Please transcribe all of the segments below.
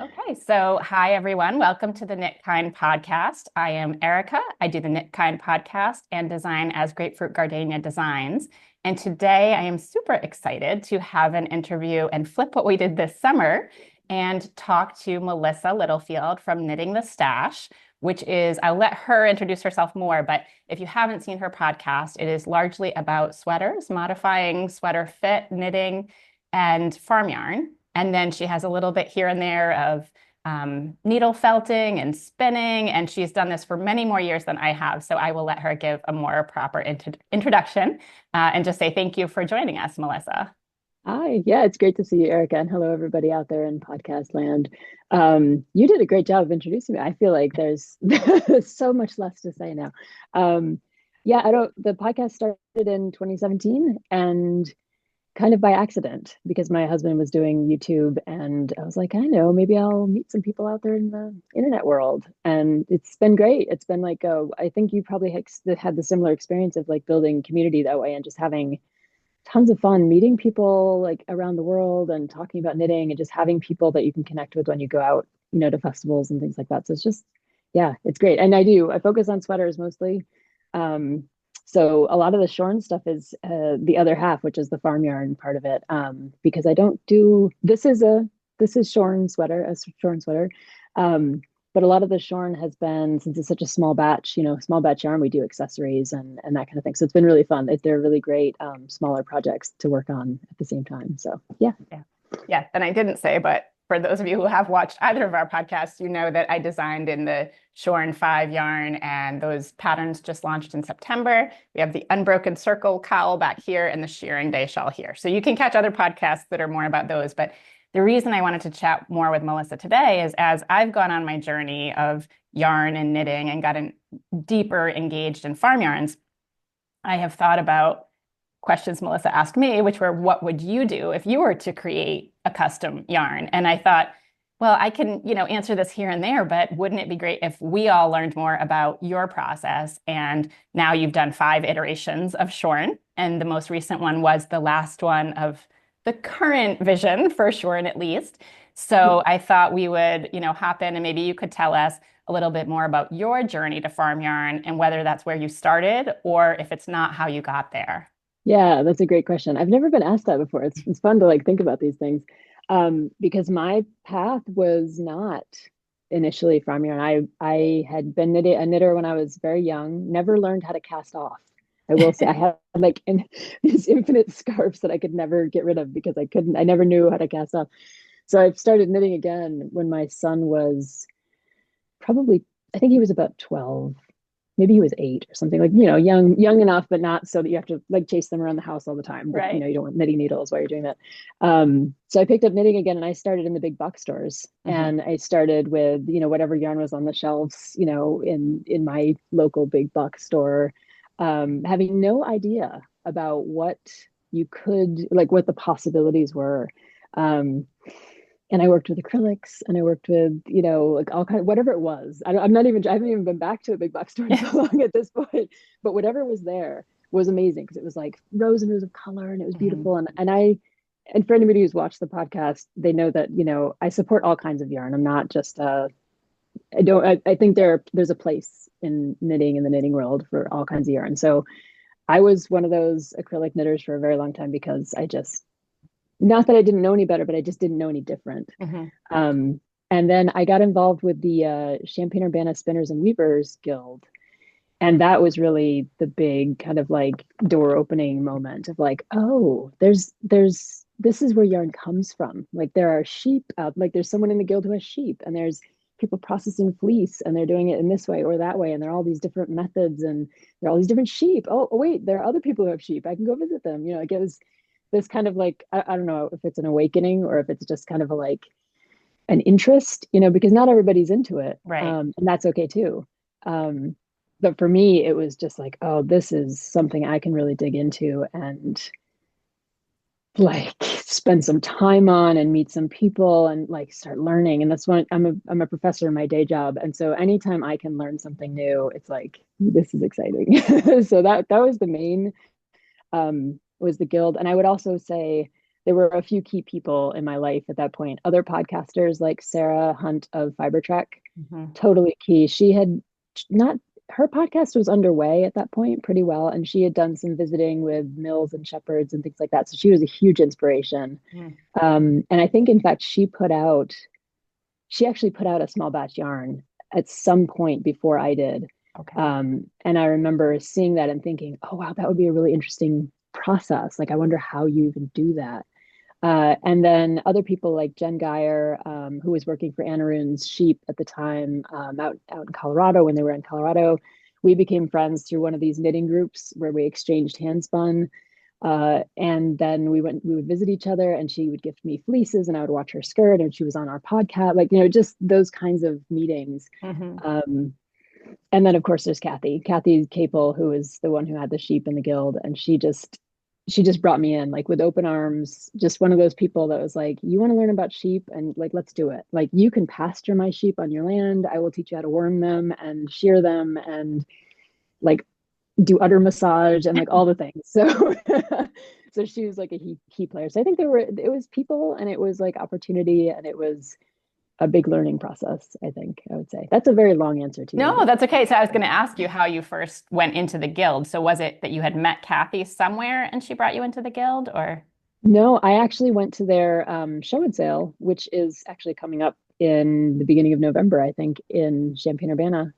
Okay, so hi everyone. Welcome to the Knit Kind podcast. I am Erika. I do the Knit Kind podcast and design as Grapefruit Gardenia Designs. And today I am super excited to have an interview and flip what we did this summer and talk to Melissa Littlefield from Knitting the Stash, which is, I'll let her introduce herself more, but if you haven't seen her podcast, it is largely about sweaters, modifying sweater fit, knitting, and farm yarn. And then she has a little bit here and there of needle felting and spinning. And she's done this for many more years than I have. So I will let her give a more proper introduction and just say thank you for joining us, Melissa. Hi, yeah, it's great to see you, Erica, and hello everybody out there in podcast land. You did a great job of introducing me. I feel like there's so much less to say now. Um, yeah, I don't. The podcast started in 2017, and kind of by accident because my husband was doing YouTube, and I was like, I know, maybe I'll meet some people out there in the internet world, and it's been great. It's been like, I think you probably had the similar experience of like building community that way and just having tons of fun meeting people like around the world and talking about knitting and just having people that you can connect with when you go out, to festivals and things like that. So it's just, yeah, it's great. And I focus on sweaters mostly. Um, so a lot of the Shorn stuff is the other half, which is the farm yarn part of it. Because I don't do, this is Shorn sweater, a Shorn sweater. Um, but a lot of the Shorn has been, since it's such a small batch, small batch yarn, we do accessories and that kind of thing. So it's been really fun. They're really great smaller projects to work on at the same time. So yeah. Yeah. Yeah. And I didn't say, but for those of you who have watched either of our podcasts, you know that I designed in the Shorn 5 yarn, and those patterns just launched in September. We have the Unbroken Circle cowl back here and the Shearing Day Shawl here. So you can catch other podcasts that are more about those. But the reason I wanted to chat more with Melissa today is as I've gone on my journey of yarn and knitting and gotten deeper engaged in farm yarns, I have thought about questions Melissa asked me, which were, what would you do if you were to create a custom yarn? And I thought, well, I can, answer this here and there, but wouldn't it be great if we all learned more about your process? And now you've done 5 iterations of Shorn, and the most recent one was the last one of the current vision for Shorn, at least. So I thought we would, hop in and maybe you could tell us a little bit more about your journey to farm yarn and whether that's where you started or if it's not, how you got there. Yeah, that's a great question. I've never been asked that before. It's fun to like think about these things. Because my path was not initially from yarn. I had been a knitter when I was very young, never learned how to cast off. I will say I had like these infinite scarves that I could never get rid of because I never knew how to cast off. So I started knitting again when my son was probably, I think he was about 12, maybe he was 8 or something, like young enough but not so that you have to like chase them around the house all the time, but Right. you don't want knitting needles while you're doing that. So I picked up knitting again, and I started in the big box stores, Mhm. and I started with whatever yarn was on the shelves, in my local big box store, having no idea about what you could, like, what the possibilities were. um, and I worked with acrylics, and I worked with, like all kind of whatever it was. I haven't even been back to a big box store in so long at this point, but whatever was there was amazing because it was like rows and rows of color, and it was Mhm. beautiful. And for anybody who's watched the podcast, they know that, I support all kinds of yarn. I'm not just, I think there's a place in knitting, in the knitting world, for all kinds of yarn. So I was one of those acrylic knitters for a very long time because not that I didn't know any better, but I just didn't know any different. Mhm. Um, and then I got involved with the Champaign-Urbana Spinners and Weavers Guild. And that was really the big kind of like door opening moment of like, oh, this is where yarn comes from. Like there are sheep out, like there's someone in the guild who has sheep, and there's people processing fleece, and they're doing it in this way or that way. And there are all these different methods, and there are all these different sheep. Oh, wait, there are other people who have sheep. I can go visit them. Like it was this kind of like, I don't know if it's an awakening or if it's just kind of a like an interest, because not everybody's into it. Right. And that's okay too. Um, but for me, it was just like, oh, this is something I can really dig into and like spend some time on and meet some people and like start learning. And that's when I'm a professor in my day job. And so anytime I can learn something new, it's like, this is exciting. So that was the main, was the guild. And I would also say there were a few key people in my life at that point. Other podcasters like Sarah Hunt of Fibertrek, totally key. She had not, her podcast was underway at that point pretty well, and she had done some visiting with mills and shepherds and things like that. So she was a huge inspiration. And I think, in fact, she actually put out a small batch yarn at some point before I did. Okay. And I remember seeing that and thinking, oh, wow, that would be a really interesting process. Like, I wonder how you even do that. And then other people like Jen Geyer, who was working for Annaroon's Sheep at the time, out in Colorado when they were in Colorado. We became friends through one of these knitting groups where we exchanged hand spun. And then we would visit each other, and she would gift me fleeces and I would watch her skirt, and she was on our podcast, like, just those kinds of meetings. And then of course there's Kathy Capel, who is the one who had the sheep in the guild. And she just brought me in like with open arms, just one of those people that was like, you want to learn about sheep, and like, let's do it. Like, you can pasture my sheep on your land. I will teach you how to worm them and shear them and like do udder massage and like all the things. So so she was like a key player. So I think it was people, and it was like opportunity, and it was a big learning process. I think I would say that's a very long answer to you. No, that's okay. So I was going to ask you how you first went into the guild. So was it that you had met Kathy somewhere and she brought you into the guild, or? No, I actually went to their show and sale, which is actually coming up in the beginning of November, I think, in Champaign-Urbana.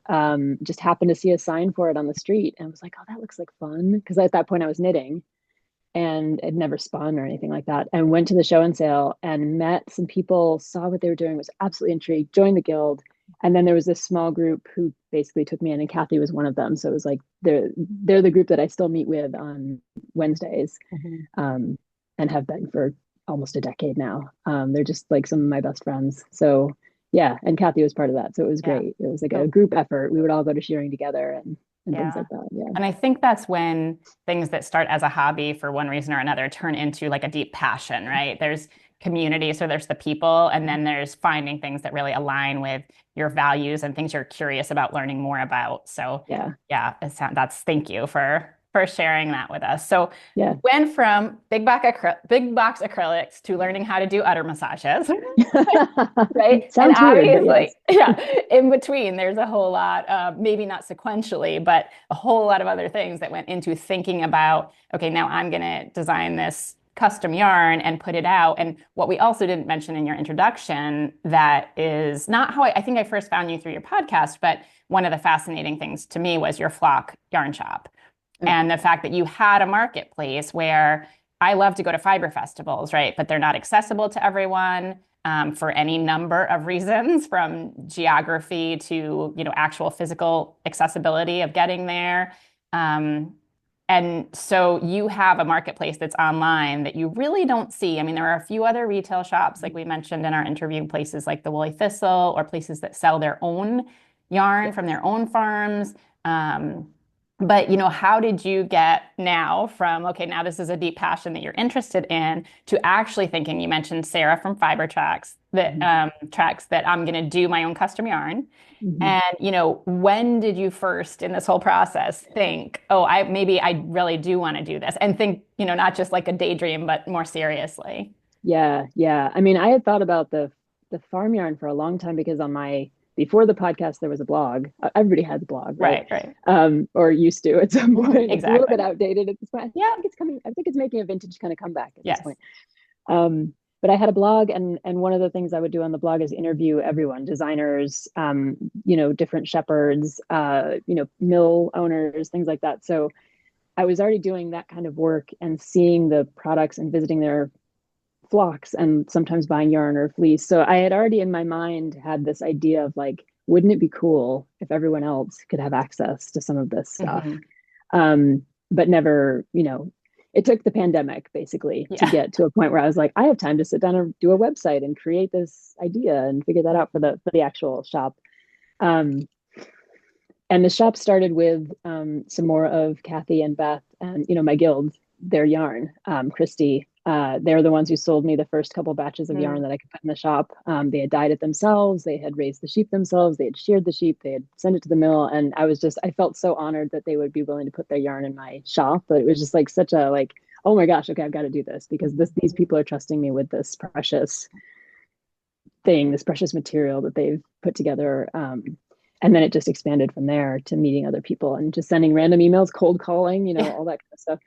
Just happened to see a sign for it on the street and was like, oh, that looks like fun. Because at that point I was knitting and had never spun or anything like that, and went to the show and sale and met some people, saw what they were doing, was absolutely intrigued, joined the guild. And then there was this small group who basically took me in, and Kathy was one of them. So it was like, they're the group that I still meet with on Wednesdays, and have been for almost a decade now. They're just like some of my best friends. So yeah, and Kathy was part of that. So it was great. It was like a group effort. We would all go to shearing together and things like that. Yeah. And I think that's when things that start as a hobby for one reason or another turn into like a deep passion, right? There's community, so there's the people, and then there's finding things that really align with your values and things you're curious about learning more about. So yeah, thank you for sharing that with us. So went from big box acrylics to learning how to do udder massages, right? Sounds and weird, obviously, in between, there's a whole lot, maybe not sequentially, but a whole lot of other things that went into thinking about, okay, now I'm going to design this custom yarn and put it out. And what we also didn't mention in your introduction, that is not how I think I first found you through your podcast, but one of the fascinating things to me was your flock yarn shop. And the fact that you had a marketplace where I love to go to fiber festivals, right? But they're not accessible to everyone for any number of reasons, from geography to, actual physical accessibility of getting there. And so you have a marketplace that's online that you really don't see. I mean, there are a few other retail shops, like we mentioned in our interview, places like the Woolly Thistle, or places that sell their own yarn from their own farms. But, how did you get now from, okay, now this is a deep passion that you're interested in, to actually thinking, you mentioned Sarah from Fiber Tracks, that tracks that I'm going to do my own custom yarn. And, when did you first in this whole process think, oh, maybe I really do want to do this, and think, not just like a daydream, but more seriously? Yeah. I mean, I had thought about the farm yarn for a long time, because before the podcast, there was a blog. Everybody has a blog, right? Right. Or used to at some point. Exactly. It's a little bit outdated at this point. I think it's making a vintage kind of comeback at this point. But I had a blog, and one of the things I would do on the blog is interview everyone, designers, different shepherds, mill owners, things like that. So I was already doing that kind of work and seeing the products and visiting their flocks and sometimes buying yarn or fleece. So I had already in my mind had this idea of like, wouldn't it be cool if everyone else could have access to some of this stuff? But never, it took the pandemic basically to get to a point where I was like, I have time to sit down and do a website and create this idea and figure that out for the actual shop. And the shop started with some more of Kathy and Beth and, my guild, their yarn, Christy. They're the ones who sold me the first couple batches of yarn that I could put in the shop. They had dyed it themselves. They had raised the sheep themselves. They had sheared the sheep. They had sent it to the mill. And I felt so honored that they would be willing to put their yarn in my shop. But it was just like such a oh my gosh, okay, I've got to do this because these people are trusting me with this precious thing, this precious material that they've put together. And then it just expanded from there to meeting other people and just sending random emails, cold calling, all that kind of stuff.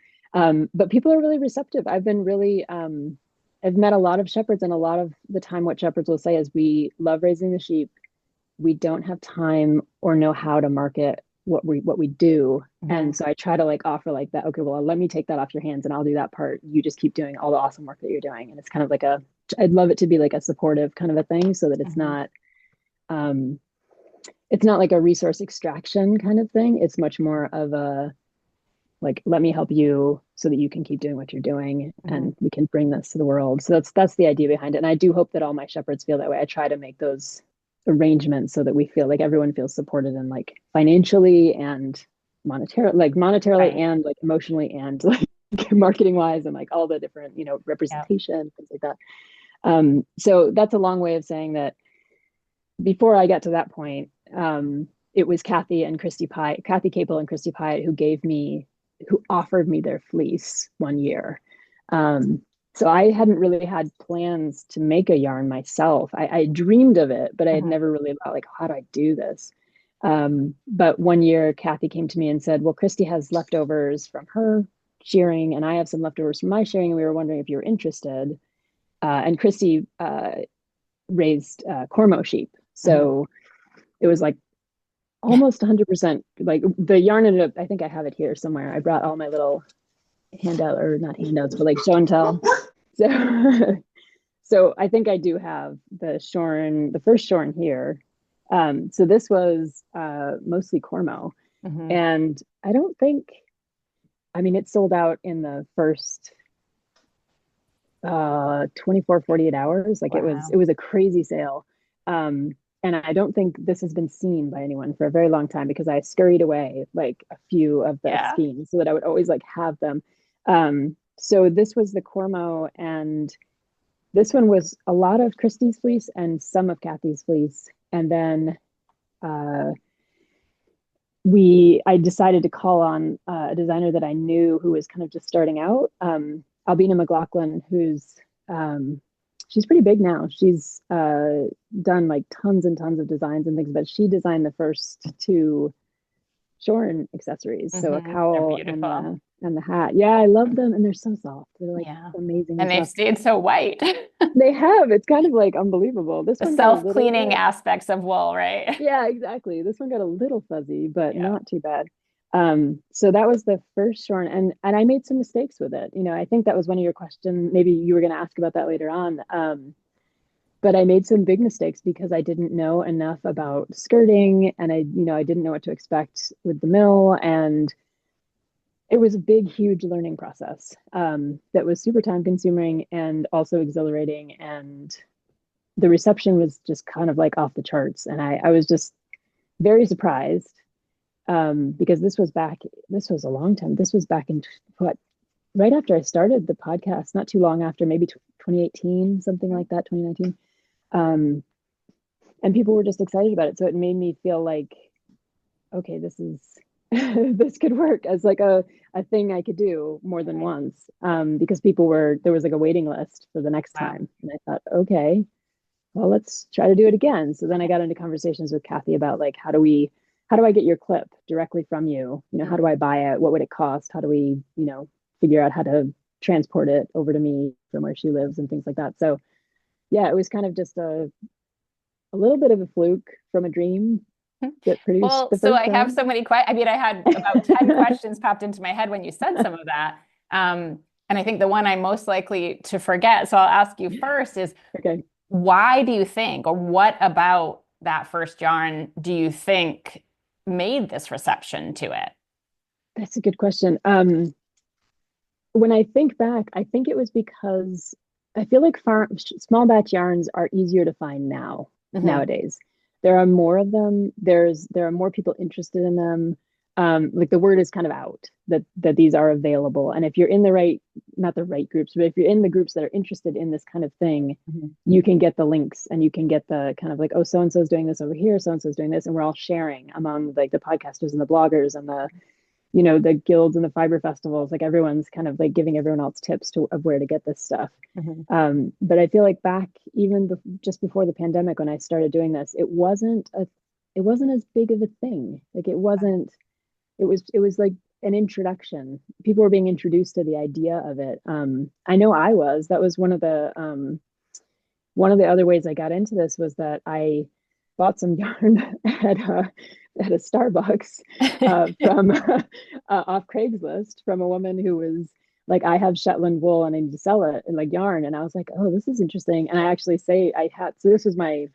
But people are really receptive. I've been really, I've met a lot of shepherds, and a lot of the time what shepherds will say is, we love raising the sheep. We don't have time or know how to market what we do. Mm-hmm. And so I try to like offer like that, okay, well, let me take that off your hands and I'll do that part. You just keep doing all the awesome work that you're doing. And it's kind of like I'd love it to be like a supportive kind of a thing, so that it's mm-hmm. It's not like a resource extraction kind of thing. It's much more of a, like, let me help you so that you can keep doing what you're doing, mm-hmm. and we can bring this to the world. So that's the idea behind it. And I do hope that all my shepherds feel that way. I try to make those arrangements so that we feel like everyone feels supported, and like financially and monetarily right. and like emotionally and like marketing wise, and like all the different, representation, things like that. So that's a long way of saying that before I got to that point, it was Kathy Capel and Christy Pyatt who offered me their fleece one year. So I hadn't really had plans to make a yarn myself. I dreamed of it, but I had never really thought like, how do I do this? But one year Kathy came to me and said, well, Christy has leftovers from her shearing and I have some leftovers from my shearing, and we were wondering if you were interested. And Christy raised Cormo sheep. So it was like almost 100%, like the yarn ended up, I think I have it here somewhere. I brought all my little handout, or not handouts, but like show and tell. So I think I do have the first shorn here. So this was mostly Cormo. Mm-hmm. And I don't think, it sold out in the first 24, 48 hours. Like wow. It was a crazy sale. And I don't think this has been seen by anyone for a very long time, because I scurried away like a few of the schemes so that I would always like have them. So this was the Cormo, and this one was a lot of Christy's fleece and some of Kathy's fleece. And then I decided to call on a designer that I knew who was kind of just starting out, Albina McLaughlin, who's she's pretty big now. She's done like tons and tons of designs and things, but she designed the first two shorn accessories. Mm-hmm. So a cowl and the hat. Yeah, I love them. And they're so soft. They're like amazing. And they've stayed so white. They have. It's kind of like unbelievable. This the self-cleaning aspects of wool, right? Yeah, exactly. This one got a little fuzzy, but not too bad. So that was the first shorn, and I made some mistakes with it. I think that was one of your questions. Maybe you were going to ask about that later on. But I made some big mistakes because I didn't know enough about skirting, and I didn't know what to expect with the mill, and it was a big, huge learning process that was super time consuming and also exhilarating. And the reception was just kind of like off the charts. And I was just very surprised. Because this was a long time. This was back in right after I started the podcast, not too long after, maybe 2018, something like that, 2019. And people were just excited about it. So it made me feel like, okay, this this could work as like a thing I could do more than once. Because there was like a waiting list for the next time. And I thought, okay, well, let's try to do it again. So then I got into conversations with Kathy about like, how do I get your clip directly from you? How do I buy it? What would it cost? How do we, figure out how to transport it over to me from where she lives and things like that. So yeah, it was kind of just a little bit of a fluke from a dream that produced the first so I have so many questions. I had about 10 questions popped into my head when you said some of that. And I think the one I'm most likely to forget, so I'll ask you first is, okay, why do you think, or what about that first yarn do you think made this reception to it? That's a good question. When I think back, I think it was because I feel like small batch yarns are easier to find nowadays. There are more of them. There are more people interested in them. Like the word is kind of out that these are available. And if you're in not the right groups, but if you're in the groups that are interested in this kind of thing, you can get the links and you can get the kind of like, oh, so-and-so's doing this over here, so-and-so's doing this. And we're all sharing among like the podcasters and the bloggers and the, the guilds and the fiber festivals, like everyone's kind of like giving everyone else tips of where to get this stuff. But I feel like back even just before the pandemic, when I started doing this, it wasn't as big of a thing. Like it was like an introduction. People were being introduced to the idea of it. I know that was one of the other ways I got into this was that I bought some yarn at a Starbucks from off Craigslist from a woman who was like, I have Shetland wool and I need to sell it and like yarn. And I was like, oh, this is interesting. And I actually so this was my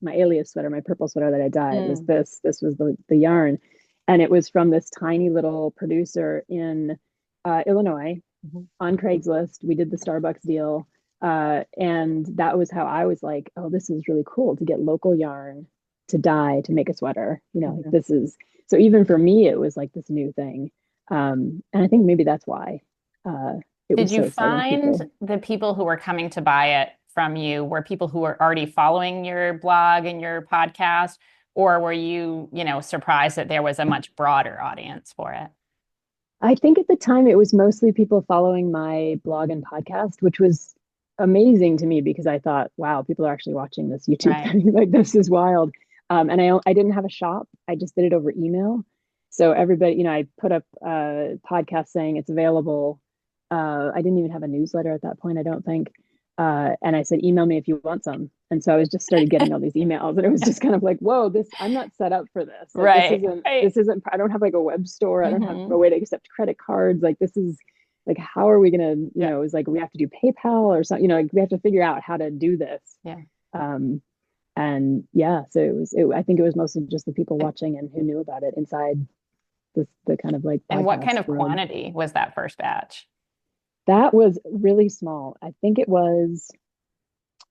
alias sweater, my purple sweater that I dyed was this was the yarn. And it was from this tiny little producer in Illinois on Craigslist. We did the Starbucks deal. And that was how I was like, oh, this is really cool to get local yarn to dye to make a sweater. Like this is, so even for me, it was like this new thing. And I think maybe that's why Did you find the people who were coming to buy it from you were people who were already following your blog and your podcast, or were you, surprised that there was a much broader audience for it? I think at the time it was mostly people following my blog and podcast, which was amazing to me because I thought, wow, people are actually watching this YouTube thing. Like this is wild. And I didn't have a shop. I just did it over email. So everybody, I put up a podcast saying it's available. I didn't even have a newsletter at that point, I don't think. And I said, email me if you want some. And so I was just started getting all these emails, and it was just kind of like, whoa, I'm not set up for this. Like, this isn't, I don't have like a web store. I don't have a way to accept credit cards. Like this is like, how are we going to, it was like, we have to do PayPal or something, like we have to figure out how to do this. And yeah, so I think it was mostly just the people watching and who knew about it inside the kind of like. And what kind of quantity was that first batch? That was really small. I think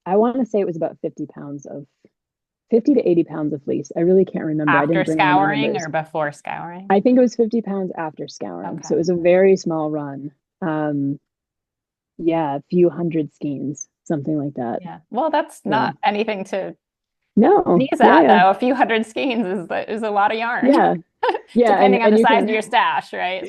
I want to say it was about 50 to 80 pounds of fleece. I really can't remember. After scouring or before scouring? I think it was 50 pounds after scouring. Okay. So it was a very small run. Yeah, a few hundred skeins, something like that. Yeah. Well, that's not anything to sneeze at, though. A few hundred skeins is a lot of yarn. Yeah. Yeah. Depending on the size of your stash, right?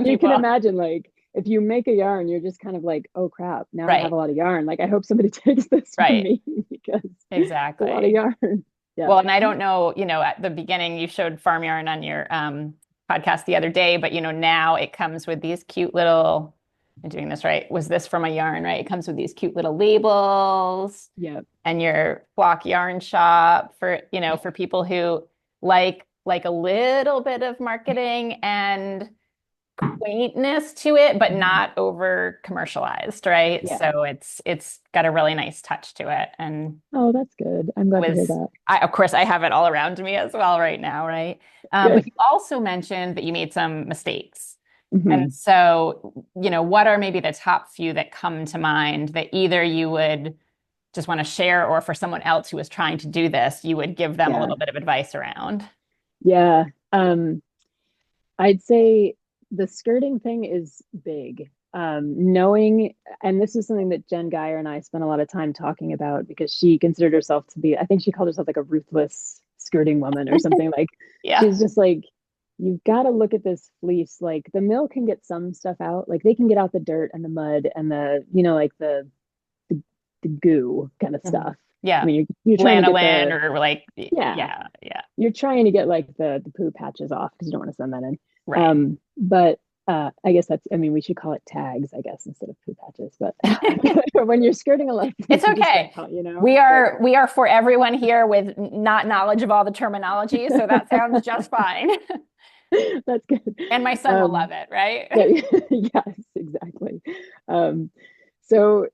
You can imagine, like, if you make a yarn, you're just kind of like, oh crap, now I have a lot of yarn. Like, I hope somebody takes this from me because it's a lot of yarn. Yeah. Well, and I don't know, at the beginning you showed farm yarn on your podcast the other day, but now it comes with these cute little, I'm doing this right. Was this from a yarn, right? It comes with these cute little labels. Yeah. And your flock yarn shop for, for people who like a little bit of marketing and quaintness to it, but not over commercialized, right? Yeah. So it's got a really nice touch to it. And oh, that's good. I'm glad to hear that. Of course, I have it all around me as well right now, right? But you also mentioned that you made some mistakes. And so, what are maybe the top few that come to mind that either you would just want to share, or for someone else who is trying to do this, you would give them a little bit of advice around? Yeah. I'd say the skirting thing is big. Knowing, and this is something that Jen Geyer and I spent a lot of time talking about, because she considered herself to be, I think she called herself like a ruthless skirting woman or something. Like, she's just like, you've got to look at this fleece. Like, the mill can get some stuff out. Like, they can get out the dirt and the mud and the, like the goo kind of stuff. Yeah. I mean, you're trying to get or like, you're trying to get like the poo patches off because you don't want to send that in. Right. But I guess we should call it tags, I guess, instead of poo patches. But when you're skirting a lot, it's okay. We are for everyone here with not knowledge of all the terminology, so that sounds just fine. That's good. And my son will love it, right? Yes, exactly. So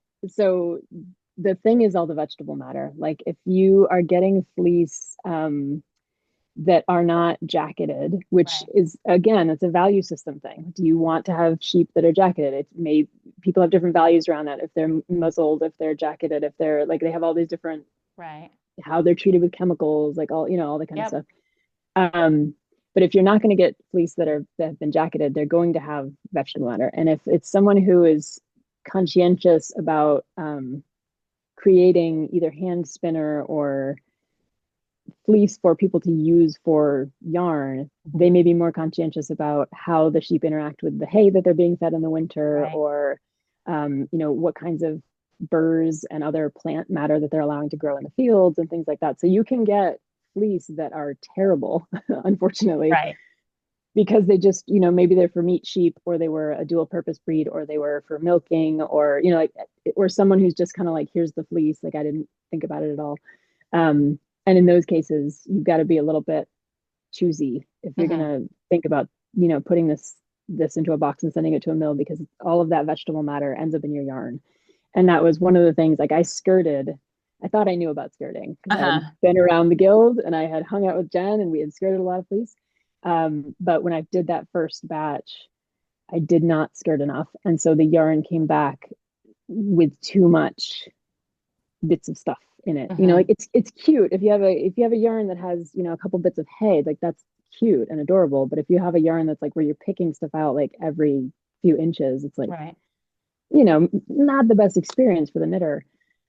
the thing is all the vegetable matter. Like, if you are getting fleece that are not jacketed, which is, again, it's a value system thing. Do you want to have sheep that are jacketed? People have different values around that. If they're muzzled, if they're jacketed, if they're like, they have all these different, how they're treated with chemicals, like all the kind of stuff. But if you're not going to get fleece that have been jacketed, they're going to have vegetable matter. And if it's someone who is conscientious about creating either hand spinner or fleece for people to use for yarn, they may be more conscientious about how the sheep interact with the hay that they're being fed in the winter, Right. or what kinds of burrs and other plant matter that they're allowing to grow in the fields and things like that. So you can get fleece that are terrible, unfortunately, Right. because they just, maybe they're for meat sheep, or they were a dual purpose breed, or they were for milking, or, or someone who's just kind of like, here's the fleece. Like I didn't think about it at all. And in those cases, you've got to be a little bit choosy if you're going Hmm. to think about, putting this into a box and sending it to a mill, because all of that vegetable matter ends up in your yarn. And that was one of the things, like I thought I knew about skirting because I had Uh-huh. been around the guild and I had hung out with Jen and we had skirted a lot of fleece. But when I did that first batch, I did not skirt enough. And so the yarn came back with too much bits of stuff in it. Like Hmm. it's cute if you have a yarn that has, a couple bits of hay, like that's cute and adorable. But if you have a yarn that's like where you're picking stuff out like every few inches, it's like, Right. not the best experience for the knitter,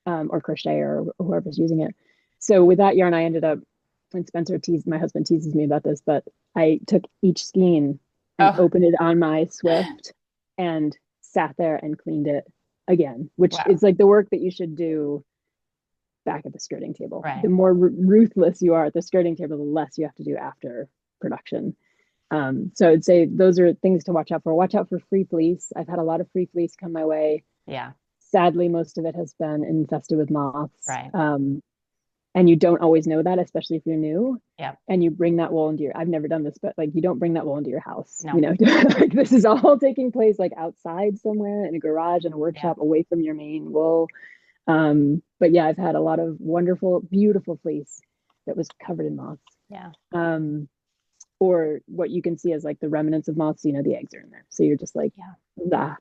or crocheter or whoever's using it. So with that yarn, I ended up, and my husband teases me about this, but I took each skein and Oh, opened it on my Swift and sat there and cleaned it again, which wow. is like the work that you should do back at the skirting table. The Right. more ruthless you are at the skirting table, the less you have to do after production. So I'd say those are things to watch out for. Watch out for free fleece. I've had a lot of free fleece come my way. Yeah. Sadly, most of it has been infested with moths. Right. And you don't always know that, especially if you're new. Yeah. And you bring that wool into I've never done this, but like you don't bring that wool into your house. No. Like this is all taking place like outside somewhere in a garage, in a Yeah. workshop, away from your main wool. But yeah, I've had a lot of wonderful, beautiful fleece that was covered in moths. Yeah. Um, or what you can see as like the remnants of moths, the eggs are in there. So you're just like, Yeah. ah.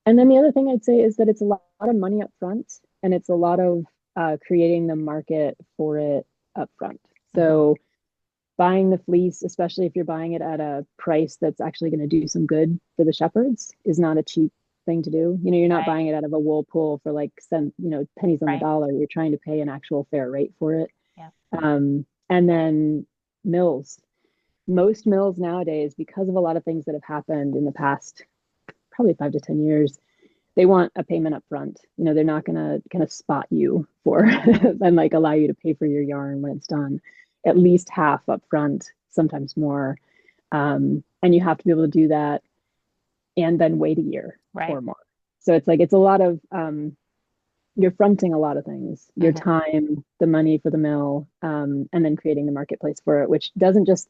And then the other thing I'd say is that it's a lot of money up front, and it's a lot of creating the market for it up front. Hmm. So buying the fleece, especially if you're buying it at a price that's actually going to do some good for the shepherds, is not a cheap thing to do. You're not Right. buying it out of a wool pool for like pennies on the Right. dollar. You're trying to pay an actual fair rate for it. Yeah. And then mills. Most mills nowadays, because of a lot of things that have happened in the past probably 5 to 10 years, they want a payment up front. They're not going to kind of spot you for Hmm. and like allow you to pay for your yarn when it's done. At least half up front, sometimes more. And you have to be able to do that and then wait a year Right. or more. So it's like it's a lot of you're fronting a lot of things, your Hmm. time, the money for the mill, and then creating the marketplace for it, which doesn't just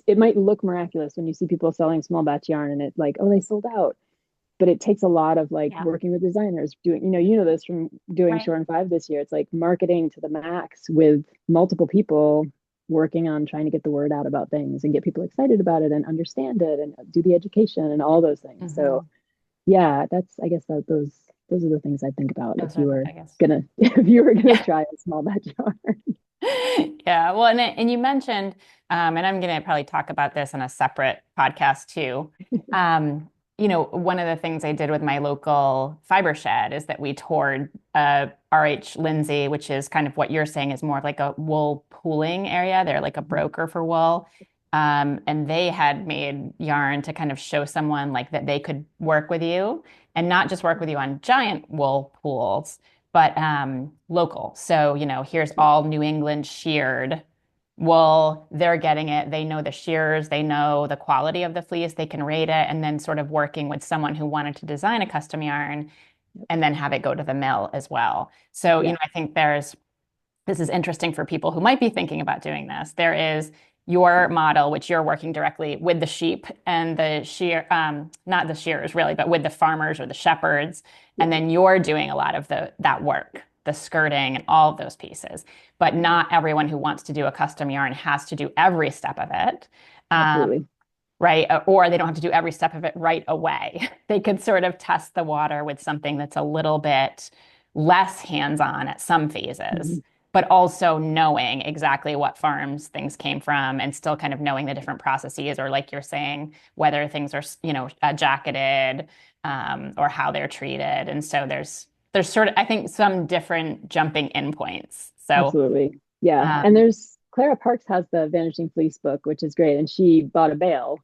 it might look miraculous when you see people selling small batch yarn and it like, oh, they sold out. But it takes a lot of like Yeah. working with designers, doing, this from doing Right. Shorn V this year. It's like marketing to the max with multiple people working on trying to get the word out about things and get people excited about it and understand it and do the education and all those things. So Hmm. yeah, I guess that those are the things I think about if Those you are the were biggest. gonna Yeah. try a small batch yarn. Yeah. Well, and you mentioned, and I'm going to probably talk about this in a separate podcast too. One of the things I did with my local fiber shed is that we toured RH Lindsay, which is kind of what you're saying is more of like a wool pooling area. They're like a broker for wool. And they had made yarn to kind of show someone like that they could work with you and not just work with you on giant wool pools, but local. So, here's all New England sheared wool. They're getting it. They know the shearers, they know the quality of the fleece, they can rate it, and then sort of working with someone who wanted to design a custom yarn and then have it go to the mill as well. So, Yeah, I think this is interesting for people who might be thinking about doing this. There is your model, which you're working directly with the sheep and the not the shearers really, but with the farmers or the shepherds. yeah, And then you're doing a lot of that work, the skirting and all of those pieces. But not everyone who wants to do a custom yarn has to do every step of it. absolutely. Right? Or they don't have to do every step of it right away. They could sort of test the water with something that's a little bit less hands-on at some phases, Mhm. but also knowing exactly what farms things came from and still kind of knowing the different processes, or like you're saying, whether things are, jacketed, or how they're treated. And so there's sort of, I think, some different jumping in points. So, Absolutely. Yeah. And um, there's Clara Parks has the Vanishing Fleece book, which is great. And she bought a bale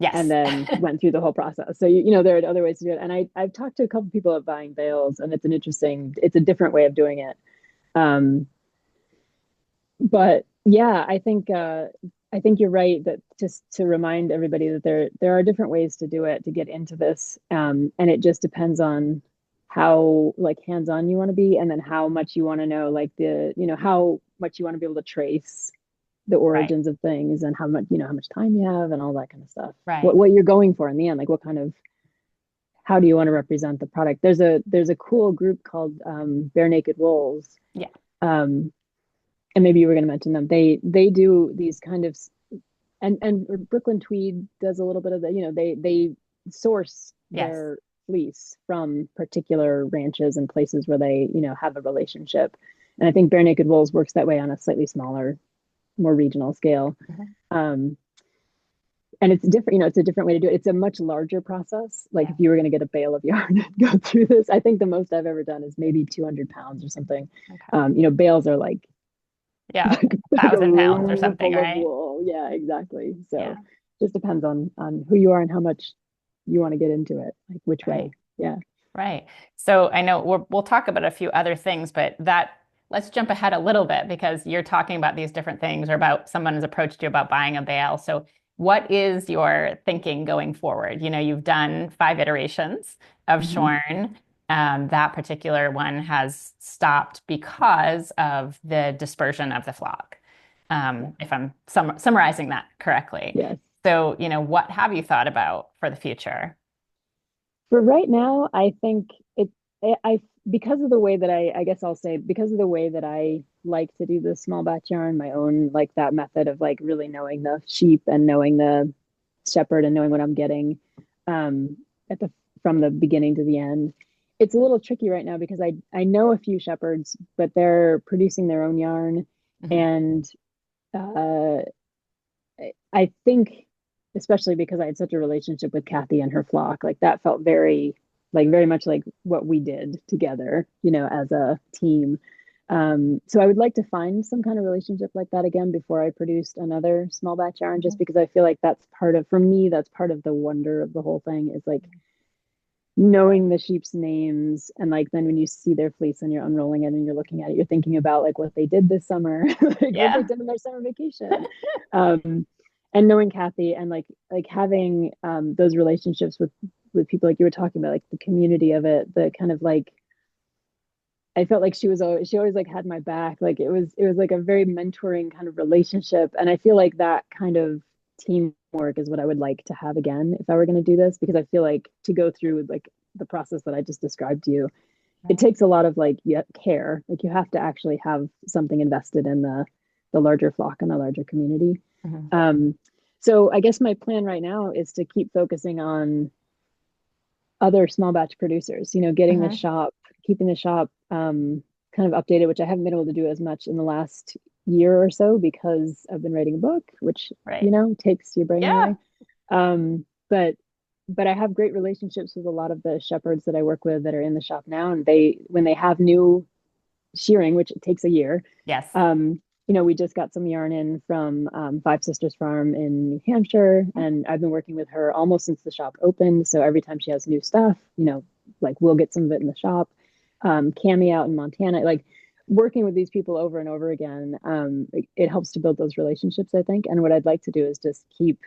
and yes. then went through the whole process. So there are other ways to do it. And I've talked to a couple people about buying bales, and it's a different way of doing it. Um, but yeah, I think you're right that just to remind everybody that there are different ways to do it to get into this. And it just depends on how like hands-on you want to be, and then how much you want to know, like how much you want to be able to trace the Right. origins of things, and how much time you have and all that kind of stuff. Right. What you're going for in the end, like what kind of how do you want to represent the product? There's a cool group called Bare Naked Wolves. Yeah. Um, and maybe you were going to mention them. They do these kind of and Brooklyn Tweed does a little bit of the, they source Yes. their fleece from particular ranches and places where they, have a relationship. And I think Bare Naked Wolves works that way on a slightly smaller, more regional scale. Mhm. Um, and it's different, it's a different way to do it. It's a much larger process. Like Yeah. if you were going to get a bale of yarn and go through this, I think the most I've ever done is maybe 200 pounds or something. Okay. Bales are like Yeah. like a 1,000 pounds or room something, full of right? wool. Yeah, exactly. Yeah. So just depends on who you are and how much you want to get into it, like which Right. way. Yeah. Right. So I know we'll talk about a few other things, but let's jump ahead a little bit because you're talking about these different things or about someone has approached you about buying a bale. So what is your thinking going forward? You've done 5 iterations of Mhm. Shorn. That particular one has stopped because of the dispersion of the flock, Yeah. if I'm summarizing that correctly. Yes. So, what have you thought about for the future? For right now, I think I because of the way that I guess I'll say because of the way that I like to do the small batch yarn, my own like that method of like really knowing the sheep and knowing the shepherd and knowing what I'm getting um at the from the beginning to the end. It's a little tricky right now because I know a few shepherds, but they're producing their own yarn, Mhm. and uh I think, especially because I had such a relationship with Kathy and her flock, like that felt very much like what we did together, as a team. So I would like to find some kind of relationship like that again before I produced another small batch yarn, just Mhm. because I feel like for me, that's part of the wonder of the whole thing is like knowing the sheep's names. And like, then when you see their fleece and you're unrolling it and you're looking at it, you're thinking about like what they did this summer, like what they Yeah. did in their summer vacation. Um, and knowing Kathy and like having those relationships with people like you were talking about, like the community of it, the kind of like I felt like she always like had my back. Like it was like a very mentoring kind of relationship. And I feel like that kind of teamwork is what I would like to have again if I were going to do this, because I feel like to go through like the process that I just described to you, it Right. takes a lot of like care. Like you have to actually have something invested in the larger flock and the larger community. Mhm. Um, so I guess my plan right now is to keep focusing on other small batch producers, getting the Mhm. shop, keeping the shop kind of updated, which I haven't been able to do as much in the last year or so because I've been writing a book, which, Right. takes your brain Yeah. away. But I have great relationships with a lot of the shepherds that I work with that are in the shop now. And when they have new shearing, which it takes a year, Yes. we just got some yarn in from Five Sisters Farm in New Hampshire, and I've been working with her almost since the shop opened. So every time she has new stuff, like we'll get some of it in the shop. Cami out in Montana, like working with these people over and over again, it helps to build those relationships, I think. And what I'd like to do is just keep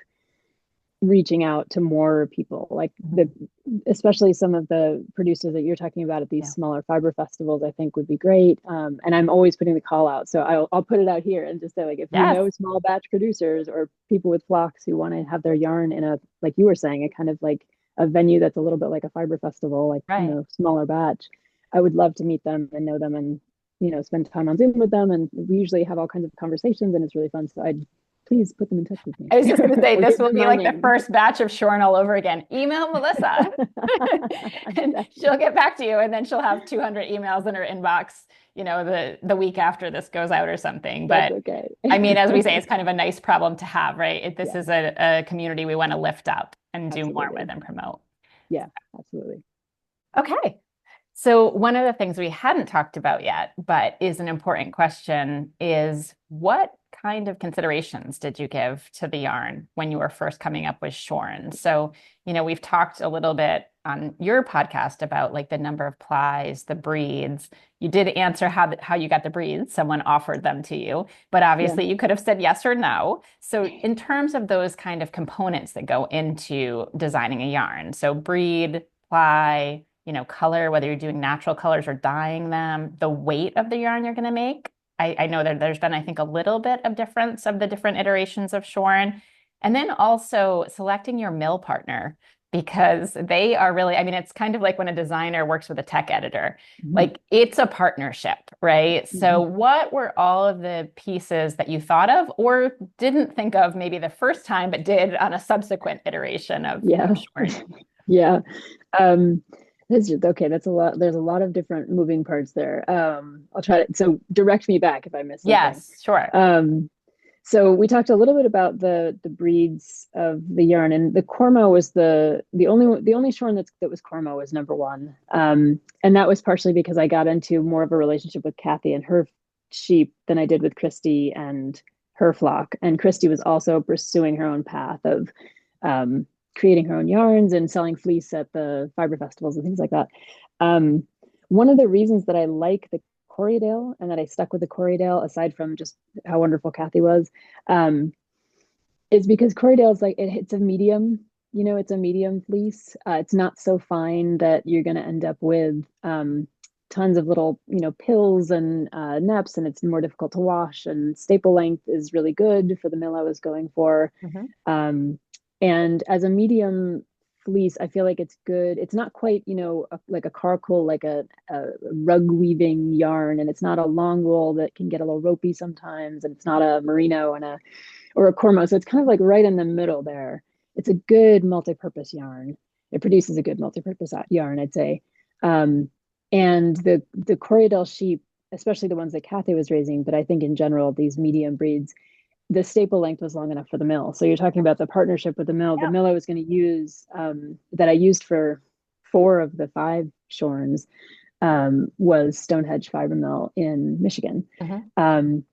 reaching out to more people, like Mhm. especially some of the producers that you're talking about at these Yeah. smaller fiber festivals, I think would be great. And I'm always putting the call out. So I'll put it out here and just say, like, if you Yes. know small batch producers or people with flocks who want to have their yarn in like you were saying, a kind of like a venue that's a little bit like a fiber festival, like, Right. smaller batch, I would love to meet them and know them and, spend time on Zoom with them. And we usually have all kinds of conversations and it's really fun. So I'd please put them in touch with me I was just going to say, or this give will them be our like the names. first batch of Shorn all over again. Email Melissa and Exactly. she'll get back to you. And then she'll have 200 emails in her inbox, the week after this goes out or something. That's But okay. I mean, as we say, it's kind of a nice problem to have, right? This Yeah, is a community we want to lift up and do more with absolutely. and promote. Yeah, absolutely. Okay. So one of the things we hadn't talked about yet, but is an important question, is what kind of considerations did you give to the yarn when you were first coming up with Shorn? So, we've talked a little bit on your podcast about like the number of plies, the breeds. You did answer how you got the breeds. Someone offered them to you, but Yeah. obviously you could have said yes or no. So in terms of those kind of components that go into designing a yarn, so breed, ply, color, whether you're doing natural colors or dyeing them, the weight of the yarn you're going to make. I know that there's been, I think, a little bit of difference of the different iterations of Shorn. And then also selecting your mill partner because they are really, I mean, it's kind of like when a designer works with a tech editor, Mhm. like it's a partnership, right? So, Mhm. what were all of the pieces that you thought of or didn't think of maybe the first time, but did on a subsequent iteration of Yeah. Shorn? Yeah. Um, okay. That's a lot. There's a lot of different moving parts there. I'll try to, so direct me back if I miss something. Yes, sure. Um, so we talked a little bit about the breeds of the yarn, and the Cormo was the only Shorn that was Cormo was number one. And that was partially because I got into more of a relationship with Kathy and her sheep than I did with Christy and her flock. And Christy was also pursuing her own path of um, creating her own yarns and selling fleece at the fiber festivals and things like that. Um, One of the reasons that I like the Corriedale and that I stuck with the Corriedale, aside from just how wonderful Kathy was, um, is because Corriedale is like it's a medium. It's a medium fleece. It's not so fine that you're going to end up with tons of little, pills and neps, and it's more difficult to wash. And staple length is really good for the mill I was going for. Mhm. Um, and as a medium fleece, I feel like it's good. It's not quite, like a caracol, like a rug weaving yarn, and it's not a long wool that can get a little ropey sometimes, and it's not a merino or a cormo. So it's kind of like right in the middle there. It's a good multi-purpose yarn. It produces a good multi-purpose yarn, I'd say. Um, and the Corriedale sheep, especially the ones that Kathy was raising, but I think in general these medium breeds, the staple length was long enough for the mill. So you're talking about the partnership with the mill. The Yeah. mill I was going to use, that I used for 4 of the 5 Shorns, was Stonehenge Fiber Mill in Michigan. Mhm. Um,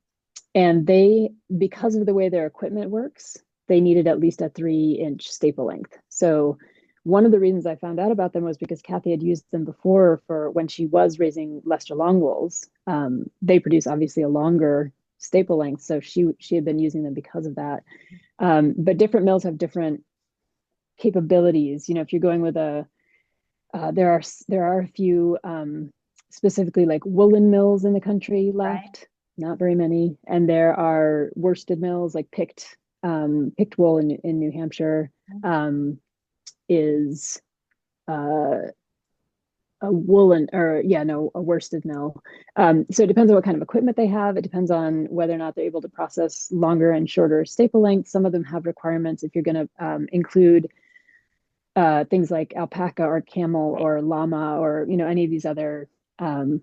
and they, because of the way their equipment works, they needed at least a 3-inch staple length. So one of the reasons I found out about them was because Kathy had used them before for when she was raising Leicester long wools. They produce obviously a longer staple length, so she had been using them because of that. But different mills have different capabilities. If you're going with there are a few specifically like woolen mills in the country Right. left, not very many, and there are worsted mills like picked wool in New Hampshire is uh, a woolen or yeah no a worsted mill. So it depends on what kind of equipment they have. It depends on whether or not they're able to process longer and shorter staple lengths. Some of them have requirements if you're going to include things like alpaca or camel Right. or llama or any of these other um,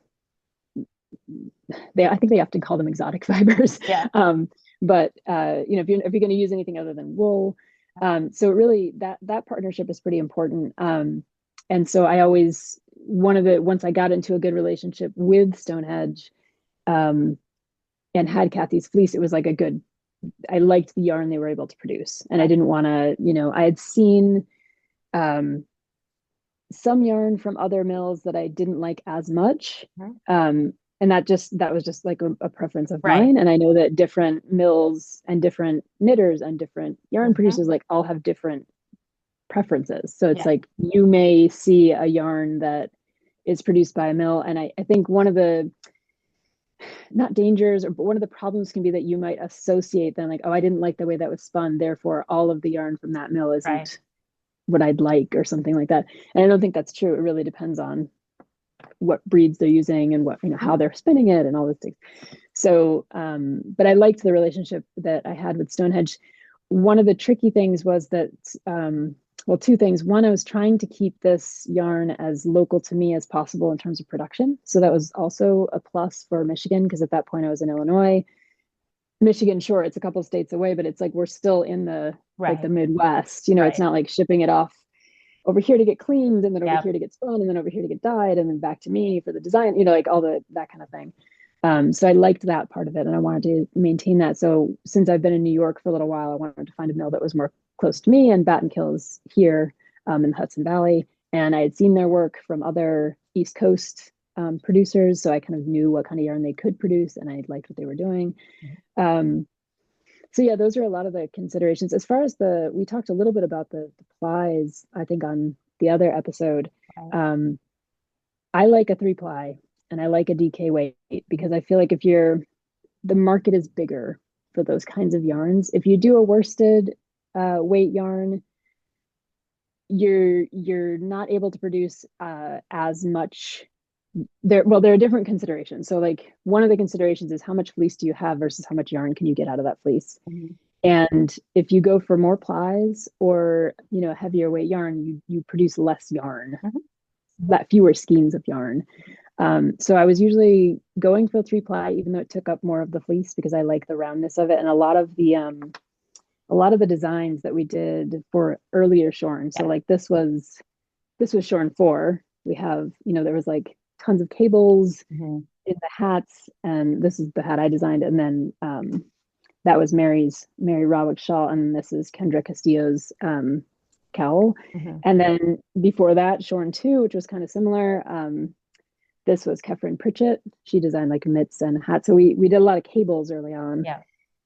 I think they often call them exotic fibers. Yeah. But if you're going to use anything other than wool, so really that partnership is pretty important. And so I always once I got into a good relationship with Stonehenge, um, and had Kathy's fleece, it was like I liked the yarn they were able to produce, and I Right. didn't want to, I had seen um, some yarn from other mills that I didn't like as much. Mhm. And that was just like a preference of Right. mine. And I know that different mills and different knitters and different yarn Mhm. producers like all have different preferences. So it's Yeah. like you may see a yarn that is produced by a mill. And I think one of the not dangers, but one of the problems can be that you might associate them like, oh, I didn't like the way that was spun, therefore all of the yarn from that mill Right. isn't what I'd like or something like that. And I don't think that's true. It really depends on what breeds they're using and what how Mhm. they're spinning it and all those things. So, but I liked the relationship that I had with Stonehenge. One of the tricky things was that, well, two things. One, I was trying to keep this yarn as local to me as possible in terms of production. So that was also a plus for Michigan because at that point I was in Illinois. Michigan, sure, it's a couple states away, but it's like we're still in the Right. Midwest. It's Right. not like shipping it off. over here to get cleaned, and then over Yep. here to get spun, and then over here to get dyed, and then back to me for the design, like all that kind of thing. So I liked that part of it, and I wanted to maintain that. So since I've been in New York for a little while, I wanted to find a mill that was more close to me, and Battenkill is here in the Hudson Valley. And I had seen their work from other East Coast producers, so I kind of knew what kind of yarn they could produce, and I liked what they were doing. So yeah, those are a lot of the considerations. As far as we talked a little bit about the plies, I think on the other episode. I like a 3-ply and I like a DK weight because I feel like the market is bigger for those kinds of yarns. If you do a worsted weight yarn, you're not able to produce as much. There are different considerations. So like one of the considerations is how much fleece do you have versus how much yarn can you get out of that fleece. And if you go for more plies or a heavier weight yarn, you produce less yarn, that fewer skeins of yarn. So I was usually going for a 3-ply, even though it took up more of the fleece because I like the roundness of it. And a lot of the designs that we did for earlier Shorn. So like this was Shorn 4. We have, there was like tons of cables in the hats, and this is the hat I designed. And then that was Mary Rodwick's shawl, and this is Kendra Castillo's cowl. And then before that, Shorn 2, which was kind of similar. This was Kefren Pritchett. She designed like mitts and hats. So we did a lot of cables early on.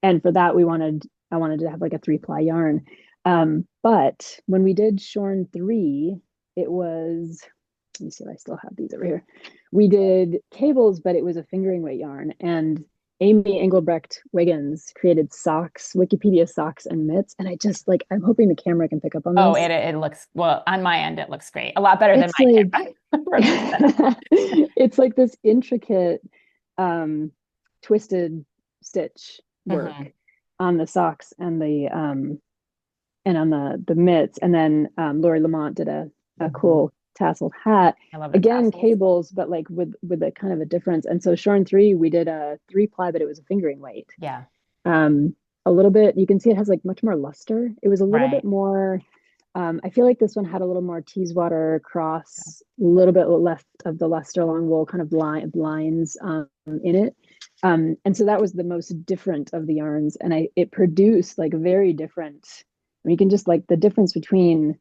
And for that, I wanted to have like a 3-ply yarn. But when we did Shorn 3, it was, let me see if I still have these over here. We did cables, but it was a fingering weight yarn. And Amy Engelbrecht Wiggins created socks, Wikipedia socks and mitts. And I just like, I'm hoping the camera can pick up on this. Oh, it looks, well, on my end, it looks great. A lot better than my camera. It's like this intricate twisted stitch work on the socks and on the mitts. And then Lori Lamont did a cool tasseled hat. Again, cables, but like with a kind of a difference. And so Shorn 3, we did a 3-ply, but it was a fingering weight. A little bit, you can see it has like much more luster. It was a little bit more, I feel like this one had a little more Teeswater cross, a little bit left of the luster long wool kind of lines in it. And so that was the most different of the yarns. And it produced like very different, you can just like the difference between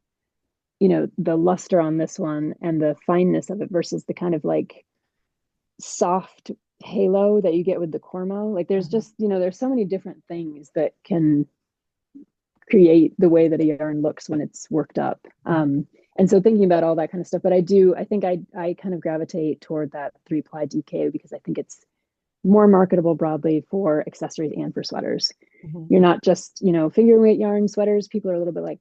the luster on this one and the fineness of it versus the kind of like soft halo that you get with the Cormo. Like there's just, there's so many different things that can create the way that a yarn looks when it's worked up. And so thinking about all that kind of stuff, but I think I kind of gravitate toward that 3-ply DK because I think it's more marketable broadly for accessories and for sweaters. You're not just, fingering weight yarn sweaters. People are a little bit like,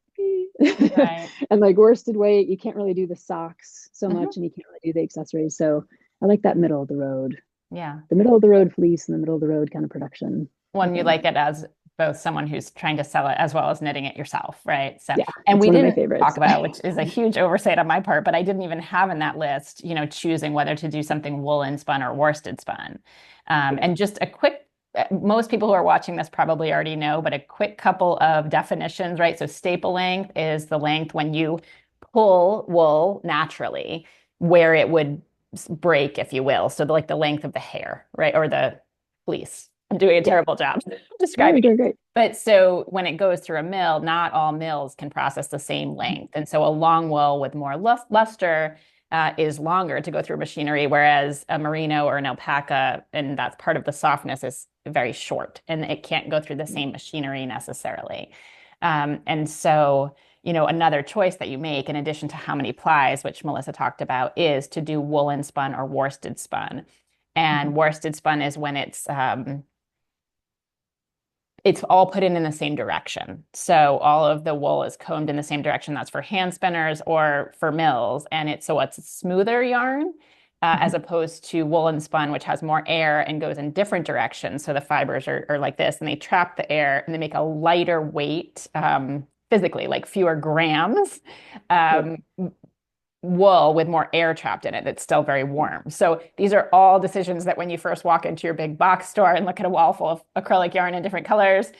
and like worsted weight, you can't really do the socks so much, and you can't really do the accessories. So I like that middle of the road. The middle of the road fleece and the middle of the road kind of production. When you like it as both someone who's trying to sell it as well as knitting it yourself, right? So, yeah, and we didn't talk about, which is a huge oversight on my part, but I didn't even have in that list, choosing whether to do something woolen spun or worsted spun. And just a quick, most people who are watching this probably already know, but a quick couple of definitions, right? So staple length is the length when you pull wool naturally, where it would break, if you will. So like the length of the hair, right? Or the fleece. I'm doing a terrible job describing it. Great. But so when it goes through a mill, not all mills can process the same length. And so a long wool with more luster is longer to go through machinery, whereas a merino or an alpaca, and that's part of the softness, is very short and it can't go through the same machinery necessarily. And so, another choice that you make in addition to how many plies, which Melissa talked about, is to do woolen spun or worsted spun. And worsted spun is when it's all put in the same direction. So all of the wool is combed in the same direction. That's for hand spinners or for mills. And it's a smoother yarn as opposed to woolen spun, which has more air and goes in different directions. So the fibers are like this, and they trap the air and they make a lighter weight physically, like fewer grams. Wool with more air trapped in it that's still very warm. So these are all decisions that when you first walk into your big box store and look at a wall full of acrylic yarn in different colors,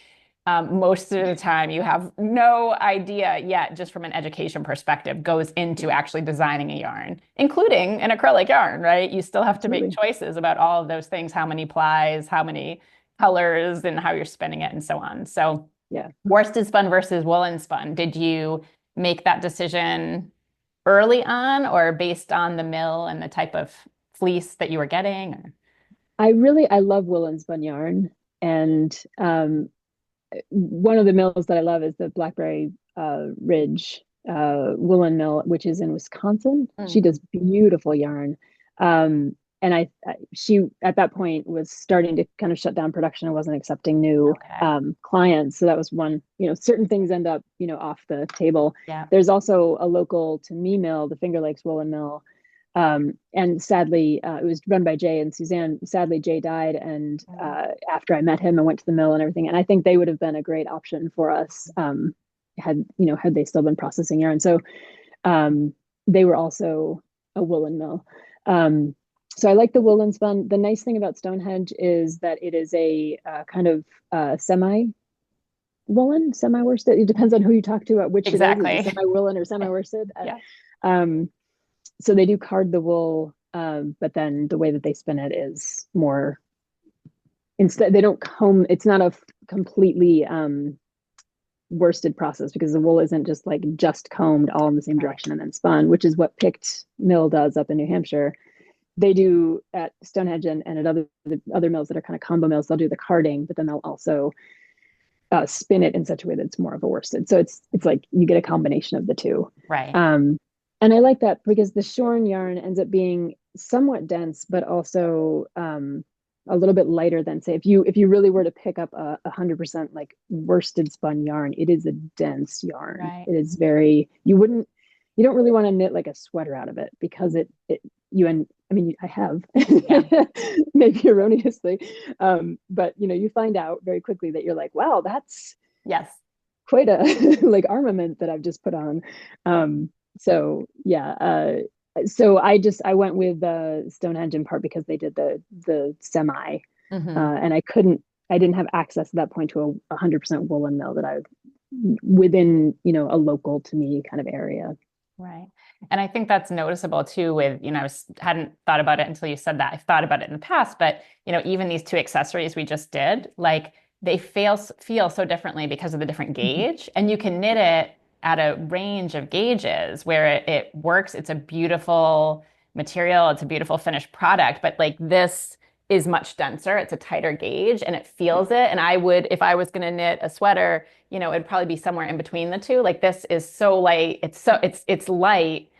most of the time you have no idea yet, just from an education perspective, goes into actually designing a yarn, including an acrylic yarn, right? You still have to make Absolutely. choices about all of those things, how many plies, how many colors, and how you're spinning it and so on. So Yeah. worsted spun versus woolen spun, did you make that decision early on or based on the mill and the type of fleece that you were getting? Or? I love woolen spun yarn. And one of the mills that I love is the Blackberry Ridge woolen mill, which is in Wisconsin. She Mm, does beautiful yarn. And she at that point was starting to kind of shut down production and wasn't accepting new okay. clients. So that was one, certain things end up, off the table. Yeah. There's also a local to me mill, the Finger Lakes Woolen Mill, and sadly, it was run by Jay and Suzanne. Sadly, Jay died, and Mm, after I met him, I went to the mill and everything. And I think they would have been a great option for us had they still been processing yarn. So they were also a woolen mill. So I like the woolen spun. The nice thing about Stonehenge is that it is a kind of semi woolen, semi worsted. It depends on who you talk to about which it is. Is it exactly. semi woolen or semi worsted? Yeah. Um, so they do card the wool, but then the way that they spin it is more instead they don't comb. It's not a completely worsted process because the wool isn't just combed all in the same Right. direction and then spun, which is what Picked Mill does up in New Hampshire. They do at Stonehenge and at other mills that are kind of combo mills. They'll do the carding, but then they'll also spin it in such a way that it's more of a worsted. So it's like you get a combination of the two. Right. Um, and I like that because the shorn yarn ends up being somewhat dense, but also a little bit lighter than say if you really were to pick up a 100% like worsted spun yarn, it is a dense yarn. Right. It is very you don't really want to knit like a sweater out of it because it you and I mean I have Yeah. maybe erroneously, but you find out very quickly that you're like, wow, that's Yes. quite a like armament that I've just put on. So yeah, so I went with Stonehenge in part because they did the semi, Hmm. and I didn't have access at that point to a 100% woolen mill that I within a local to me kind of area. Right. And I think that's noticeable too with, hadn't thought about it until you said that. I've thought about it in the past, but even these two accessories we just did, like they feel so differently because of the different Mhm. gauge. And you can knit it at a range of gauges where it works. It's a beautiful material, it's a beautiful finished product, but like this is much denser. It's a tighter gauge and it Yeah. feels it. And I would, if I was going to knit a sweater, it'd probably be somewhere in between the two. Like this is so light. It's light.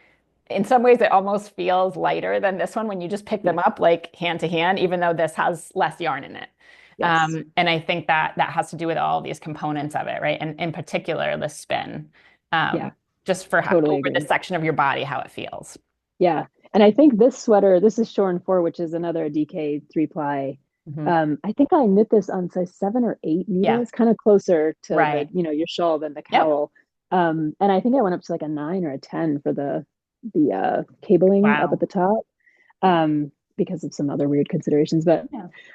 In some ways, it almost feels lighter than this one when you just pick Yeah. them up like hand to hand, even though this has less yarn in it. Yes. And I think that has to do with all these components of it, right? And in particular, the spin, Yeah. um, just for Totally over the agree. section of your body, how it feels. Yeah. And I think this sweater, this is Shorn 4, which is another DK 3-ply. Hmm. I think I knit this on size 7 or 8 Yeah, needles, kind of closer to right. your shawl than the Yep. cowl. And I think I went up to like a 9 or a 10 for the cabling up at Wow. the top, because of some other weird considerations. Yeah.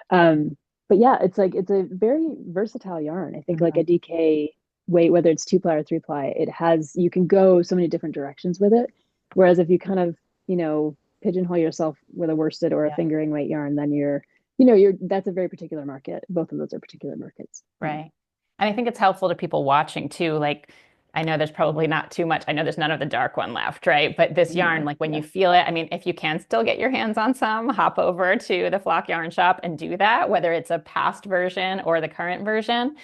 Um, but yeah, it's a very versatile yarn. I think like a Hmm. DK weight, whether it's 2-ply or 3-ply, you can go so many different directions with it. Whereas if you kind of, pigeonhole yourself with a worsted or a Yeah. fingering weight yarn, then that's a very particular market. Both of those are particular markets. Right. And I think it's helpful to people watching too. Like, I know there's probably not too much. I know there's none of the dark one left, right? But this yarn, No, like when yeah. you feel it, I mean, if you can still get your hands on some, hop over to the Flock Yarn Shop and do that, whether it's a past version or the current version.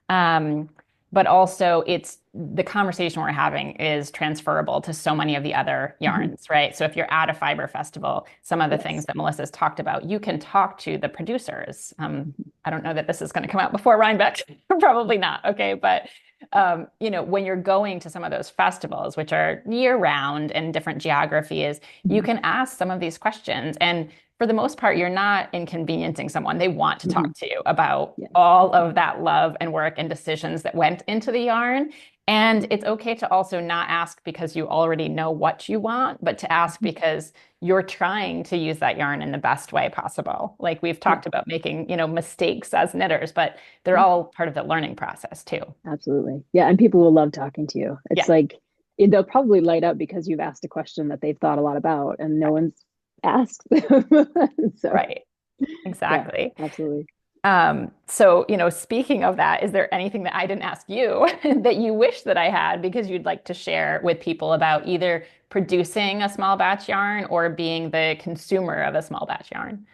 Um, but also it's the conversation we're having is transferable to so many of the other Mhm. yarns, right? So if you're at a fiber festival, some of the things Yes. that Melissa's talked about, you can talk to the producers. Mhm. I don't know that this is going to come out before Rhinebeck. Probably not. Okay. But, when you're going to some of those festivals, which are year round and different geographies, you Mhm. can ask some of these questions. And for the most part, you're not inconveniencing someone. They want to talk Mhm. to you about Yeah. all of that love and work and decisions that went into the yarn. And it's okay to also not ask because you already know what you want, but to ask because you're trying to use that yarn in the best way possible. Like we've Yeah. talked about making, mistakes as knitters, but they're Yeah. all part of the learning process too. Absolutely. Yeah. And people will love talking to you. It's Yeah, like they'll probably light up because you've asked a question that they've thought a lot about and no one's asked them. So, right. yeah, Exactly. absolutely. So, speaking of that, is there anything that I didn't ask you that you wish that I had because you'd like to share with people about either producing a small batch yarn or being the consumer of a small batch yarn?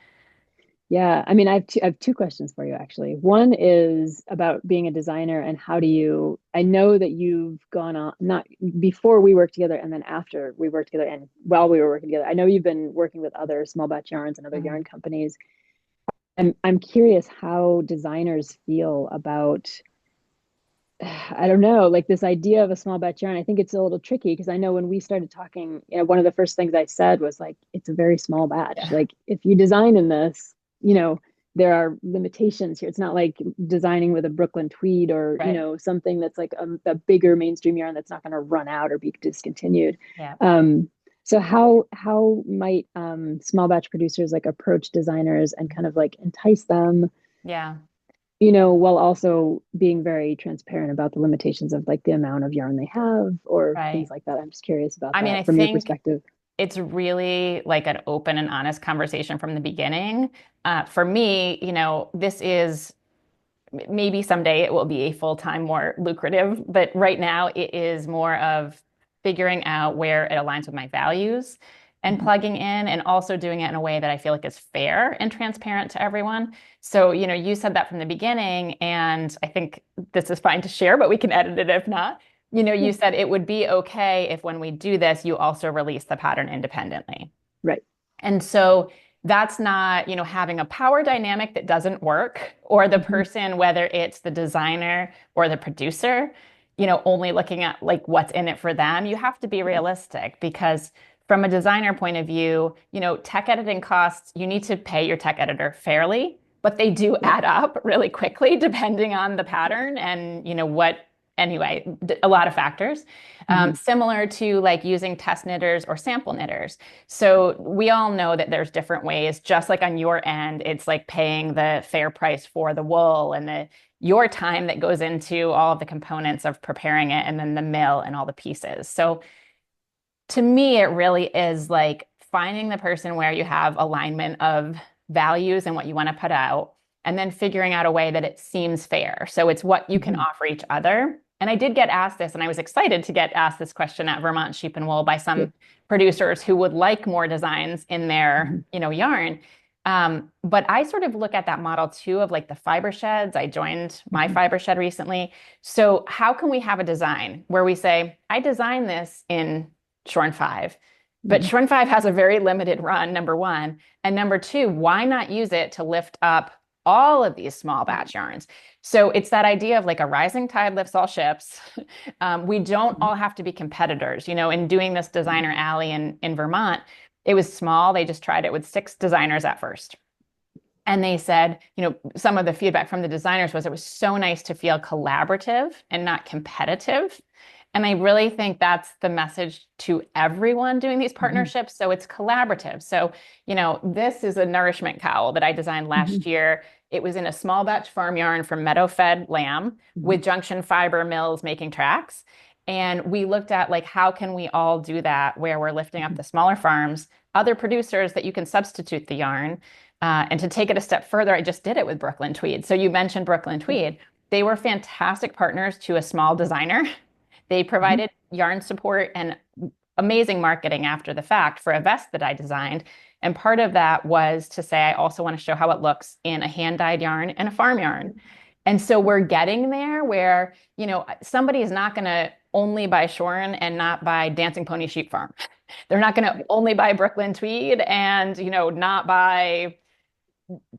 Yeah, I mean, I have two questions for you actually. One is about being a designer and how do you, I know that you've gone on, not before we worked together and then after we worked together and while we were working together. I know you've been working with other small batch yarns and other Mhm. yarn companies. I'm curious how designers feel about, I don't know, like this idea of a small batch yarn. I think it's a little tricky because I know when we started talking, one of the first things I said was like, it's a very small batch. Yeah, Like if you design in this, there are limitations here. It's not like designing with a Brooklyn tweed or, right. something that's like a bigger mainstream yarn that's not going to run out or be discontinued. Yeah. Um, so how might small batch producers like approach designers and kind of like entice them, Yeah. while also being very transparent about the limitations of like the amount of yarn they have or things Right. like that. I'm just curious about I mean, I that from your think perspective. it's really like an open and honest conversation from the beginning. For me, this is maybe someday it will be a full-time, more lucrative, but right now it is more of figuring out where it aligns with my values and Mhm. plugging in and also doing it in a way that I feel like is fair and transparent to everyone. So, you said that from the beginning, and I think this is fine to share, but we can edit it if not. Yeah, You said it would be okay if when we do this, you also release the pattern independently. right. And so that's not, having a power dynamic that doesn't work, or the Mhm. person, whether it's the designer or the producer, only looking at like what's in it for them. You have to be Yeah. realistic because from a designer point of view, tech editing costs, you need to pay your tech editor fairly, but they do Right. add up really quickly depending on the pattern and, anyway, a lot of factors. Mhm. Similar to like using test knitters or sample knitters. So we all know that there's different ways, just like on your end, it's like paying the fair price for the wool and your time that goes into all of the components of preparing it and then the mill and all the pieces. So to me, it really is like finding the person where you have alignment of values and what you want to put out, and then figuring out a way that it seems fair. So it's what you can Mhm. offer each other. And I did get asked this, and I was excited to get asked this question at Vermont Sheep and Wool by Yeah. some producers who would like more designs in their, Mhm. yarn. But I sort of look at that model too of like the fiber sheds. I joined my Mhm. fiber shed recently. So how can we have a design where we say, I designed this in Shorn 5. But Mhm. Shorn 5 has a very limited run, number one. And number two, why not use it to lift up all of these small batch yarns? So it's that idea of like a rising tide lifts all ships. We don't Mhm. all have to be competitors. In doing this Mhm. designer alley in Vermont, it was small. They just tried it with 6 designers at first. And they said, some of the feedback from the designers was it was so nice to feel collaborative and not competitive. And I really think that's the message to everyone doing these Mhm. partnerships. So it's collaborative. So, this is a nourishment cowl that I designed Mhm. last year. It was in a small batch farm yarn from meadow fed lamb Mhm. with junction fiber mills making tracks. And we looked at like, how can we all do that where we're lifting up Mhm. the smaller farms, other producers that you can substitute the yarn. And to take it a step further, I just did it with Brooklyn Tweed. So you mentioned Brooklyn Yeah. Tweed. They were fantastic partners to a small designer. They Mhm. provided yarn support and amazing marketing after the fact for a vest that I designed. And part of that was to say, I also want to show how it looks in a hand dyed yarn and a farm yarn. And so we're getting there where, somebody is not going to only buy Shorn and not buy Dancing Pony Sheep Farm. They're not going to Right. only buy Brooklyn Tweed and, not buy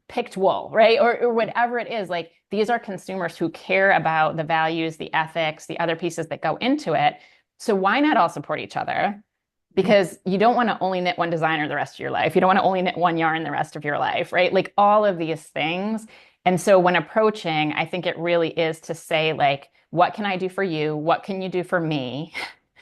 picked wool, right? Or Yeah. whatever it is. Like these are consumers who care about the values, the ethics, the other pieces that go into it. So why not all support each other? Yeah. Because you don't want to only knit one designer the rest of your life. You don't want to only knit one yarn the rest of your life, right? Like all of these things. And so when approaching, I think it really is to say, like, what can I do for you? What can you do for me?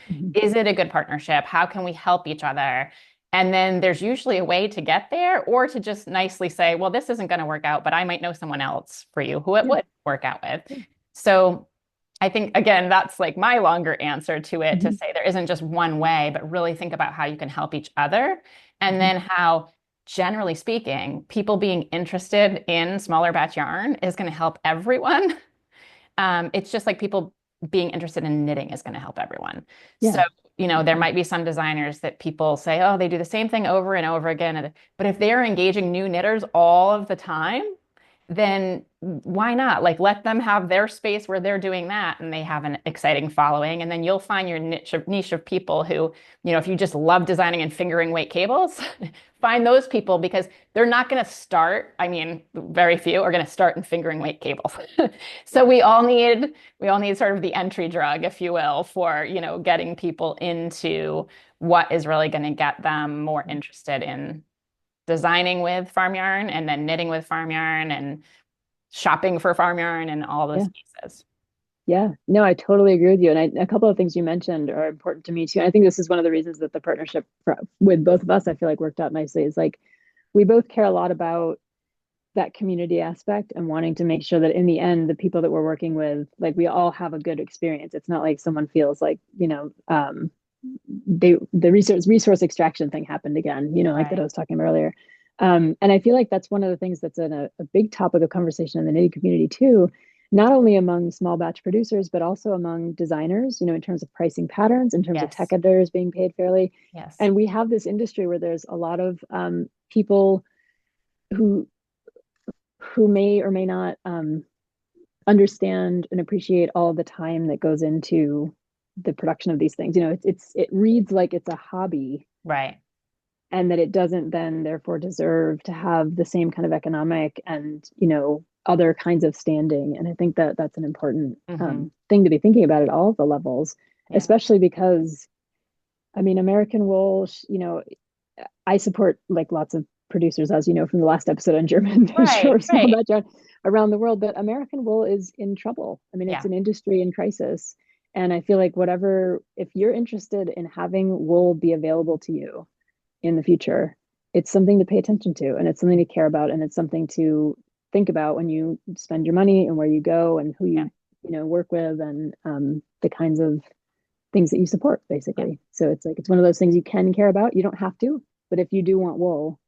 Mhm. Is it a good partnership? How can we help each other? And then there's usually a way to get there, or to just nicely say, well, this isn't going to work out, but I might know someone else for you who it Yeah. would work out with. Yeah. So I think, again, that's like my longer answer to it, to Mhm. say there isn't just one way, but really think about how you can help each other. And Mhm. then how, generally speaking, people being interested in smaller batch yarn is going to help everyone. It's just like people being interested in knitting is going to help everyone. So, Yeah. there might be some designers that people say, oh, they do the same thing over and over again. But if they're engaging new knitters all of the time, then why not? Like, let them have their space where they're doing that and they have an exciting following. And then you'll find your niche of people who, if you just love designing and fingering weight cables, find those people, because they're not going to start. I mean, very few are going to start in fingering weight cables. So we all need sort of the entry drug, if you will, for, getting people into what is really going to get them more interested in designing with farm yarn, and then knitting with farm yarn, and shopping for farm yarn, and all those Yeah. pieces. Yeah. No, I totally agree with you. And a couple of things you mentioned are important to me too. And I think this is one of the reasons that the partnership with both of us, I feel like worked out nicely, is like we both care a lot about that community aspect and wanting to make sure that in the end, the people that we're working with, like we all have a good experience. It's not like someone feels like, the resource extraction thing happened again, like that I Right. was talking about earlier. And I feel like that's one of the things that's a big topic of conversation in the knitting community too, not only among small batch producers, but also among designers, in terms of pricing patterns, in terms of tech Yes. editors being paid fairly. Yes. And we have this industry where there's a lot of people who may or may not understand and appreciate all the time that goes into the production of these things. It reads like it's a hobby, Right. and that it doesn't then therefore deserve to have the same kind of economic and other kinds of standing. And I think that that's an important Hmm. thing to be thinking about at all of the levels, Yeah. especially because I mean American wool. I support like lots of producers, as you know from the last episode on German Right. short small Right. batch yarn around the world. But American wool is in trouble. I mean, it's Yeah. an industry in crisis. And I feel like if you're interested in having wool be available to you in the future, it's something to pay attention to, and it's something to care about, and it's something to think about when you spend your money and where you go and who Yeah. work with, and the kinds of things that you support, Yeah. basically. So it's like it's one of those things you can care about. You don't have to, but if you do want wool,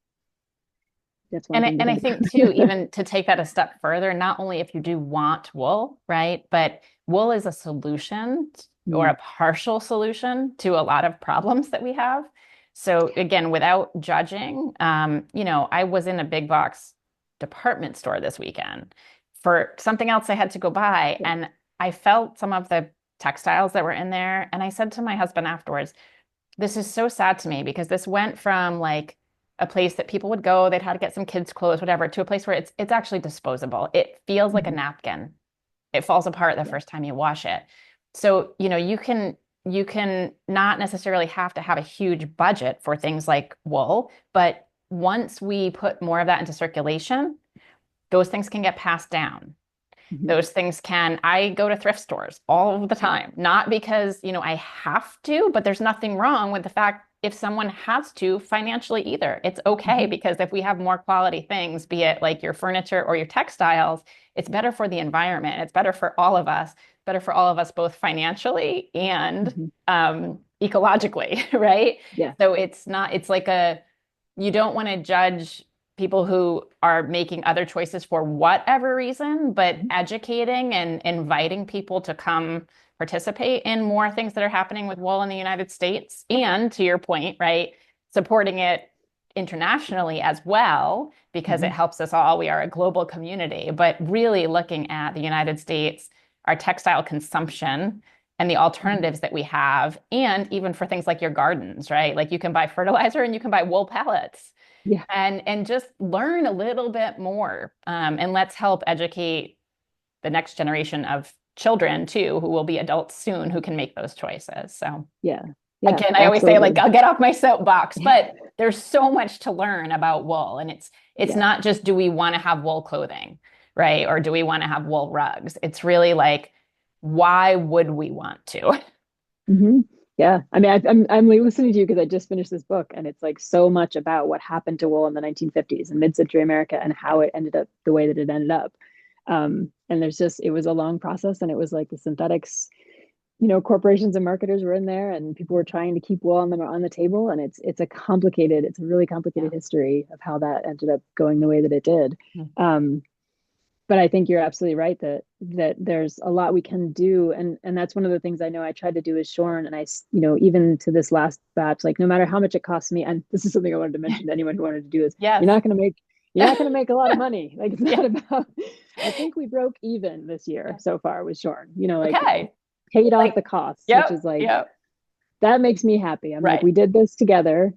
that's one And I, thing to and I think think too, about. even to take that a step further, not only if you do want wool, right? But wool is a solution, or Mm, a partial solution, to a lot of problems that we have. So again, without judging, I was in a big box department store this weekend for something else I had to go buy, yeah. and I felt some of the textiles that were in there. And I said to my husband afterwards, this is so sad to me, because this went from like a place that people would go, they'd had to get some kids' clothes, whatever, to a place where it's actually disposable. It feels like a Mhm. napkin. It falls apart the Yeah. first time you wash it. So, you can not necessarily have to have a huge budget for things like wool, but once we put more of that into circulation, those things can get passed down. Mhm. Those things can, I go to thrift stores all the Yeah. time, not because, I have to, but there's nothing wrong with the fact if someone has to financially either. It's okay, Mhm. because if we have more quality things, be it like your furniture or your textiles, it's better for the environment. It's better for all of us, both financially and Mhm. ecologically, right? Yeah. So it's like you don't want to judge people who are making other choices for whatever reason, but Mhm. educating and inviting people to come participate in more things that are happening with wool in the United States. And to your point, right, supporting it internationally as well, because it Mhm. helps us all. We are a global community, but really looking at the United States, our textile consumption, and the Mhm. alternatives that we have, and even for things like your gardens, right? Like, you can buy fertilizer and you can buy wool pellets, Yeah. and just learn a little bit more. And let's help educate the next generation of children too, who will be adults soon, who can make those choices. So Yeah. Yeah. again, I always say, like, Absolutely. I'll get off my soapbox, but there's so much to learn about wool, and it's Yeah. not just, do we want to have wool clothing? right? Or do we want to have wool rugs? It's really like, why would we want to? Hmm. Yeah. I mean, I'm like listening to you because I just finished this book and it's like so much about what happened to wool in the 1950s and mid-century America and how it ended up the way that it ended up. And it was a long process and it was like the synthetics, corporations and marketers were in there and people were trying to keep wool on the table. And it's a really complicated history of how that ended up going the way that it did. Um, but I think you're absolutely right that there's a lot we can do, and that's one of the things I know I tried to do is Shorn, and even to this last batch, like no matter how much it costs me, and this is something I wanted to mention to anyone who wanted to do is Yes. you're not going to make a lot of money. Like it's not about. I think we broke even this year so far with Shorn. Okay. Paid off the costs, which is like that makes me happy. I'm like we did this together.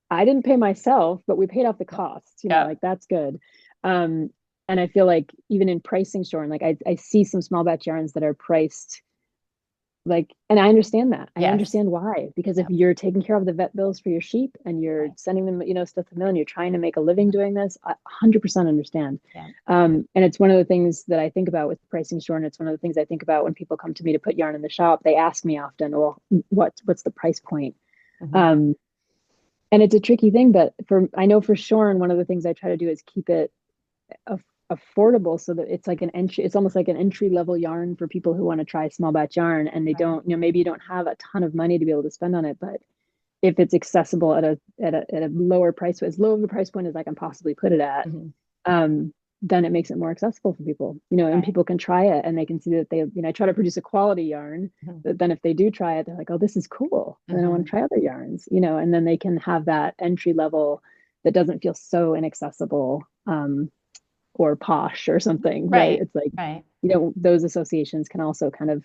I didn't pay myself, but we paid off the costs. Like that's good. And I feel like even in pricing Shorn, like I see some small batch yarns that are priced like, and I understand that. I understand why, because if you're taking care of the vet bills for your sheep and you're sending them, stuff to the mill and you're trying to make a living doing this, I 100% understand. And it's one of the things that I think about with pricing Shorn. It's one of the things I think about when people come to me to put yarn in the shop. They ask me often, well, what's the price point? And it's a tricky thing, but I know for Shorn, one of the things I try to do is keep it affordable so that it's like it's almost like an entry level yarn for people who want to try small batch yarn and they don't, maybe you don't have a ton of money to be able to spend on it, but if it's accessible at a lower price, as low of a price point as I can possibly put it at, then it makes it more accessible for people, and people can try it and they can see that I try to produce a quality yarn that then if they do try it, they're like, oh, this is cool. And then I want to try other yarns, and then they can have that entry level that doesn't feel so inaccessible, or posh or something, right? It's like, those associations can also kind of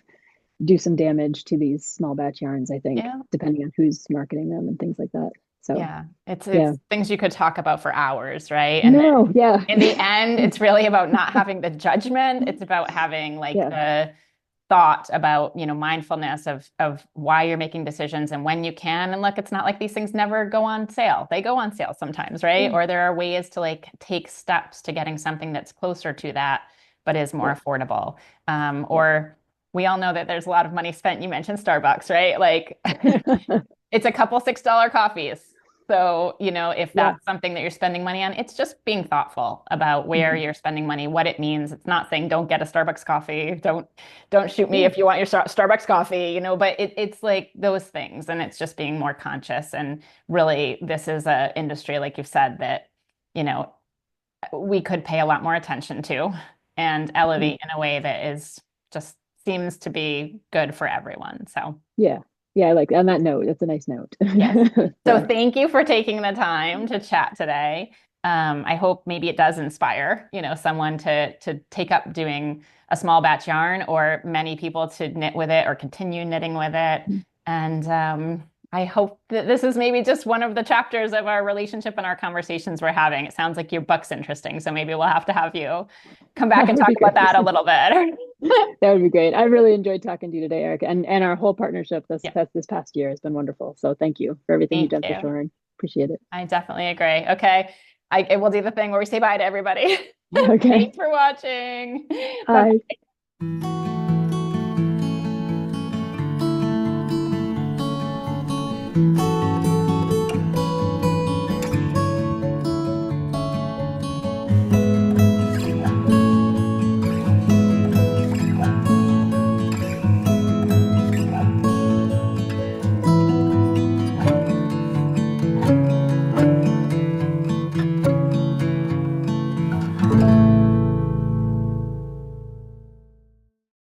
do some damage to these small batch yarns, I think, depending on who's marketing them and things like that. So it's things you could talk about for hours, right? And in the end, it's really about not having the judgment. It's about having like the thought about, mindfulness of why you're making decisions and when you can. And look, it's not like these things never go on sale. They go on sale sometimes, right? Or there are ways to like take steps to getting something that's closer to that, but is more affordable. Or we all know that there's a lot of money spent. You mentioned Starbucks, right? Like it's a couple $6 coffees. So, if that's something that you're spending money on, it's just being thoughtful about where you're spending money, what it means. It's not saying don't get a Starbucks coffee. Don't shoot me if you want your Starbucks coffee, but it's like those things. And it's just being more conscious. And really, this is an industry, like you've said, that, we could pay a lot more attention to and elevate in a way that is just seems to be good for everyone. So, yeah, like on that note, that's a nice note. Yes. So thank you for taking the time to chat today. I hope maybe it does inspire, someone to take up doing a small batch yarn or many people to knit with it or continue knitting with it. And I hope that this is maybe just one of the chapters of our relationship and our conversations we're having. It sounds like your book's interesting, so maybe we'll have to have you come back and talk about that a little bit. That would be great. I really enjoyed talking to you today, Erika, and our whole partnership this past year has been wonderful. So thank you for everything you've done for Shorn. Appreciate it. I definitely agree. Okay. I will do the thing where we say bye to everybody. Okay. Thanks for watching. Bye. Bye.